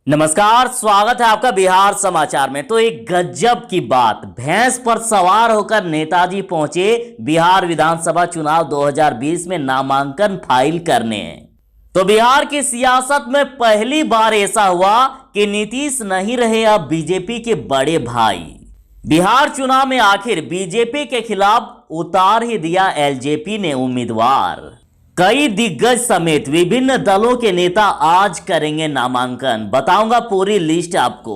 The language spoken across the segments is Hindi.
नमस्कार, स्वागत है आपका बिहार समाचार में। तो एक गजब की बात, भैंस पर सवार होकर नेताजी पहुंचे बिहार विधानसभा चुनाव 2020 में नामांकन फाइल करने। तो बिहार की सियासत में पहली बार ऐसा हुआ कि नीतीश नहीं रहे अब बीजेपी के बड़े भाई। बिहार चुनाव में आखिर बीजेपी के खिलाफ उतार ही दिया एलजेपी ने उम्मीदवार। कई दिग्गज समेत विभिन्न दलों के नेता आज करेंगे नामांकन, बताऊंगा पूरी लिस्ट आपको।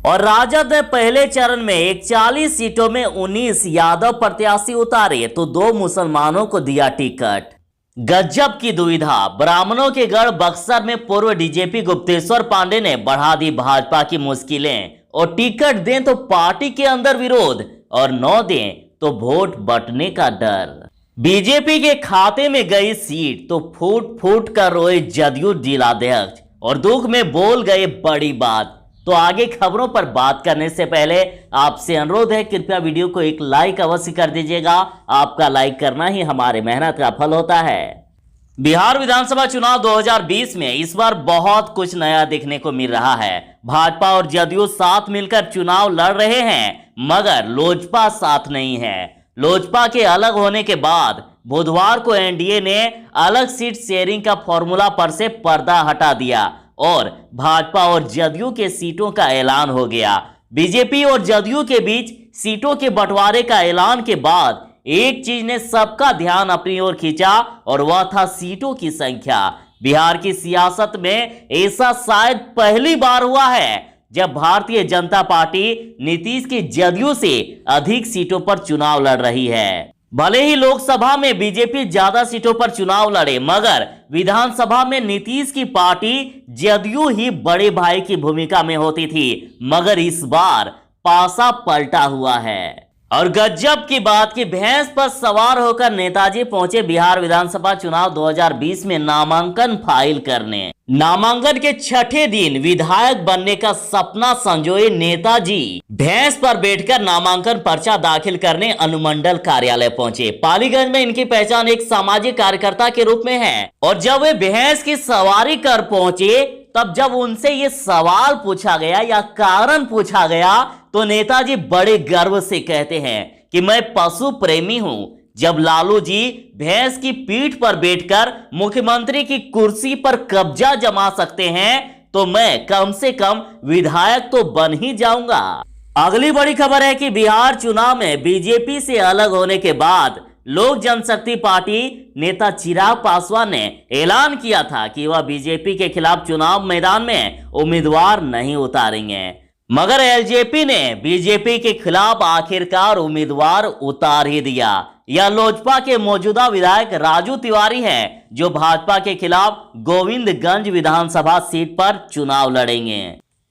और राजद ने पहले चरण में 41 सीटों में 19 यादव प्रत्याशी उतारे तो 2 मुसलमानों को दिया टिकट। गजब की दुविधा, ब्राह्मणों के गढ़ बक्सर में पूर्व डीजीपी गुप्तेश्वर पांडे ने बढ़ा दी भाजपा की मुश्किलें। और टिकट दें तो पार्टी के अंदर विरोध और न दें तो वोट बंटने का डर। बीजेपी के खाते में गई सीट तो फूट फूट कर रोए जदयू जिलाध्यक्ष और दुख में बोल गए बड़ी बात। तो आगे खबरों पर बात करने से पहले आपसे अनुरोध है, कृपया वीडियो को एक लाइक अवश्य कर दीजिएगा। आपका लाइक करना ही हमारे मेहनत का फल होता है। बिहार विधानसभा चुनाव 2020 में इस बार बहुत कुछ नया देखने को मिल रहा है। भाजपा और जदयू साथ मिलकर चुनाव लड़ रहे हैं, मगर लोजपा साथ नहीं है। लोजपा के अलग होने के बाद बुधवार को एनडीए ने अलग सीट शेयरिंग का फॉर्मूला पर से पर्दा हटा दिया और भाजपा और जदयू के सीटों का ऐलान हो गया। बीजेपी और जदयू के बीच सीटों के बंटवारे का ऐलान के बाद एक चीज ने सबका ध्यान अपनी ओर खींचा और वह था सीटों की संख्या। बिहार की सियासत में ऐसा शायद पहली बार हुआ है जब भारतीय जनता पार्टी नीतीश की जदयू से अधिक सीटों पर चुनाव लड़ रही है। भले ही लोकसभा में बीजेपी ज्यादा सीटों पर चुनाव लड़े, मगर विधानसभा में नीतीश की पार्टी जदयू ही बड़े भाई की भूमिका में होती थी, मगर इस बार पासा पलटा हुआ है। और गजब की बात कि भैंस पर सवार होकर नेताजी पहुंचे बिहार विधानसभा चुनाव 2020 में नामांकन फाइल करने। नामांकन के छठे दिन विधायक बनने का सपना संजोए नेताजी भैंस पर बैठकर नामांकन पर्चा दाखिल करने अनुमंडल कार्यालय पहुंचे। पालीगंज में इनकी पहचान एक सामाजिक कार्यकर्ता के रूप में है। और जब वे भैंस की सवारी कर पहुंचे, तब जब उनसे ये सवाल पूछा गया या कारण पूछा गया, तो नेताजी बड़े गर्व से कहते हैं कि मैं पशु प्रेमी हूं। जब लालू जी भैंस की पीठ पर बैठकर मुख्यमंत्री की कुर्सी पर कब्जा जमा सकते हैं, तो मैं कम से कम विधायक तो बन ही जाऊंगा। अगली बड़ी खबर है कि बिहार चुनाव में बीजेपी से अलग होने के बाद लोक जनशक्ति पार्टी नेता चिराग पासवान ने ऐलान किया था कि वह बीजेपी के खिलाफ चुनाव मैदान में उम्मीदवार नहीं उतारेंगे, मगर एलजेपी ने बीजेपी के खिलाफ आखिरकार उम्मीदवार उतार ही दिया। यह लोजपा के मौजूदा विधायक राजू तिवारी हैं, जो भाजपा के खिलाफ गोविंदगंज विधानसभा सीट पर चुनाव लड़ेंगे।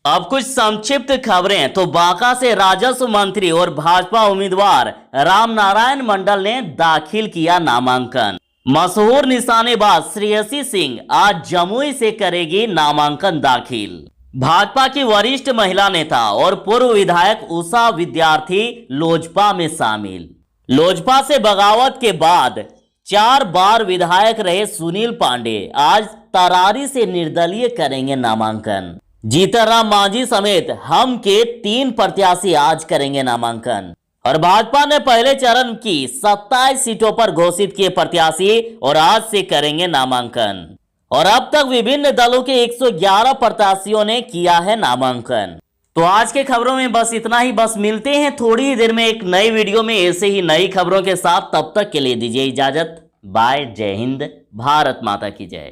अब कुछ संक्षिप्त खबरें। तो बांका से राजस्व मंत्री और भाजपा उम्मीदवार रामनारायण मंडल ने दाखिल किया नामांकन। मशहूर निशानेबाज श्रेयसी सिंह आज जमुई से करेगी नामांकन दाखिल। भाजपा की वरिष्ठ महिला नेता और पूर्व विधायक उषा विद्यार्थी लोजपा में शामिल। लोजपा से बगावत के बाद 4 बार विधायक रहे सुनील पांडे आज तरारी से निर्दलीय करेंगे नामांकन। जीतनराम मांझी समेत हम के 3 प्रत्याशी आज करेंगे नामांकन। और भाजपा ने पहले चरण की 27 सीटों पर घोषित किए प्रत्याशी और आज से करेंगे नामांकन। और अब तक विभिन्न दलों के 111 प्रत्याशियों ने किया है नामांकन। तो आज के खबरों में बस इतना ही। बस मिलते हैं थोड़ी ही देर में एक नई वीडियो में ऐसे ही नई खबरों के साथ। तब तक के लिए दीजिए इजाजत। बाय। जय हिंद। भारत माता की जय।